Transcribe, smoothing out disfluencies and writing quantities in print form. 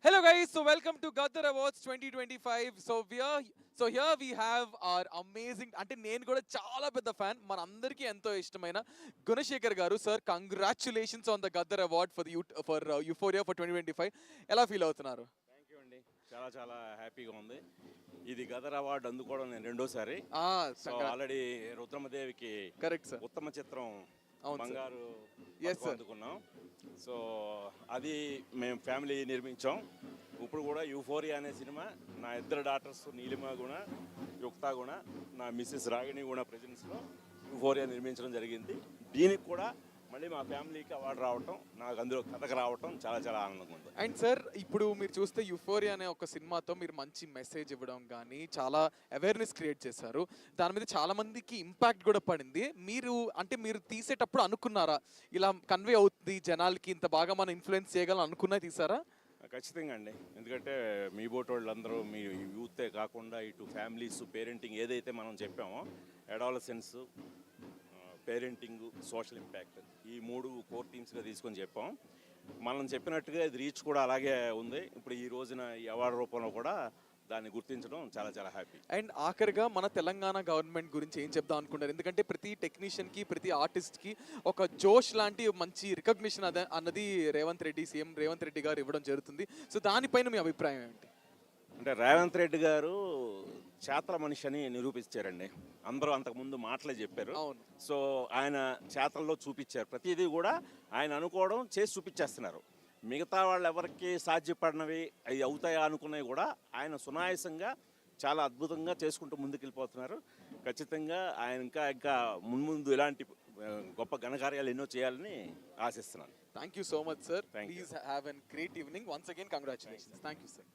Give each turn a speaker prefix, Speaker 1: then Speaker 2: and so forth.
Speaker 1: Hello guys, so welcome to Gaddar Awards 2025. Here we have our amazing అంటే నేను కూడా చాలా పెద్ద ఫ్యాన్ మనందరికీ ఎంతో ఇష్టమైన గుణశేఖర్ గారు sir congratulations on the Gaddar award for euphoria for 2025 ఎలా ఫీల్ అవుతున్నారు?
Speaker 2: థ్యాంక్ యూ అండి. చాలా చాలా హ్యాపీగా ఉంది. ఇది గదర్ అవార్డు అందుకోవడం నేను రెండోసారి. సో ఆల్రెడీ రుద్రమదేవికి
Speaker 1: కరెక్ట్ సార్
Speaker 2: ఉత్తమ చిత్రం
Speaker 1: అవును
Speaker 2: బంగారు
Speaker 1: ఎస్ సార్
Speaker 2: అందుకున్నాం. సో అది మేము ఫ్యామిలీ నిర్మించాం. ఇప్పుడు కూడా యూఫోరియా అనే సినిమా నా ఇద్దరు డాటర్స్ నీలిమ గుణ యుక్త గుణ నా మిస్సెస్ రాగిణి గుణ ప్రెజెన్స్లో యూఫోరియా నిర్మించడం జరిగింది. దీనికి కూడా మళ్ళీ మా ఫ్యామిలీకి అవార్డు రావటం, నాకు అందులో కథకు రావటం చాలా చాలా ఆనందంగా ఉంది.
Speaker 1: అండ్ సార్ ఇప్పుడు మీరు చూస్తే యుఫోరియా అనే ఒక సినిమాతో మీరు మంచి మెసేజ్ ఇవ్వడం కానీ చాలా అవేర్నెస్ క్రియేట్ చేశారు. దాని మీద చాలా మందికి ఇంపాక్ట్ కూడా పడింది. మీరు తీసేటప్పుడు అనుకున్నారా ఇలా కన్వే అవుతుంది జనాలకి, ఇంత బాగా మనం ఇన్ఫ్లుయెన్స్ చేయగలం అనుకున్నా తీసారా?
Speaker 2: ఖచ్చితంగా అండి. ఎందుకంటే మీ బోట్ వాళ్ళందరూ మీ యూతే కాకుండా ఇటు ఫ్యామిలీస్ పేరెంటింగ్ ఏదైతే మనం చెప్పామో అడాలసెన్స్, పేరెంటింగ్, సోషల్ ఇంపాక్ట్ ఈ మూడు కోర్ థీమ్స్గా తీసుకొని చెప్పాం. మనం చెప్పినట్టుగా ఇది రీచ్ కూడా అలాగే ఉంది. ఇప్పుడు ఈ రోజున ఈ అవార్డు రూపంలో కూడా దాన్ని గుర్తించడం చాలా చాలా హ్యాపీ.
Speaker 1: అండ్ ఆఖరిగా మన తెలంగాణ గవర్నమెంట్ గురించి ఏం చెప్దాం అనుకుంటారు? ఎందుకంటే ప్రతి టెక్నీషియన్కి ప్రతి ఆర్టిస్ట్కి ఒక జోష్ లాంటి మంచి రికగ్నిషన్ అన్నది సీఎం రేవంత్ రెడ్డి గారు ఇవ్వడం జరుగుతుంది. సో దానిపైన మీ అభిప్రాయం ఏంటి?
Speaker 2: అంటే రేవంత్ రెడ్డి గారు చేతల మనిషి అని నిరూపించారండి. అందరూ అంతకుముందు మాటలే చెప్పారు. సో ఆయన చేతల్లో చూపించారు. ప్రతిదీ కూడా ఆయన అనుకోవడం చేసి చూపించేస్తున్నారు. మిగతా వాళ్ళు ఎవరికి సాధ్యపడినవి అవి అవుతాయా అనుకున్నవి కూడా ఆయన సునాయాసంగా చాలా అద్భుతంగా చేసుకుంటూ ముందుకెళ్ళిపోతున్నారు. ఖచ్చితంగా ఆయన ఇంకా ఇంకా మున్ముందు ఇలాంటి గొప్ప ఘనకార్యాలు ఎన్నో చేయాలని ఆశిస్తున్నాను.
Speaker 1: Thank you so much sir. Please have an great evening. Once again congratulations. Thank you sir.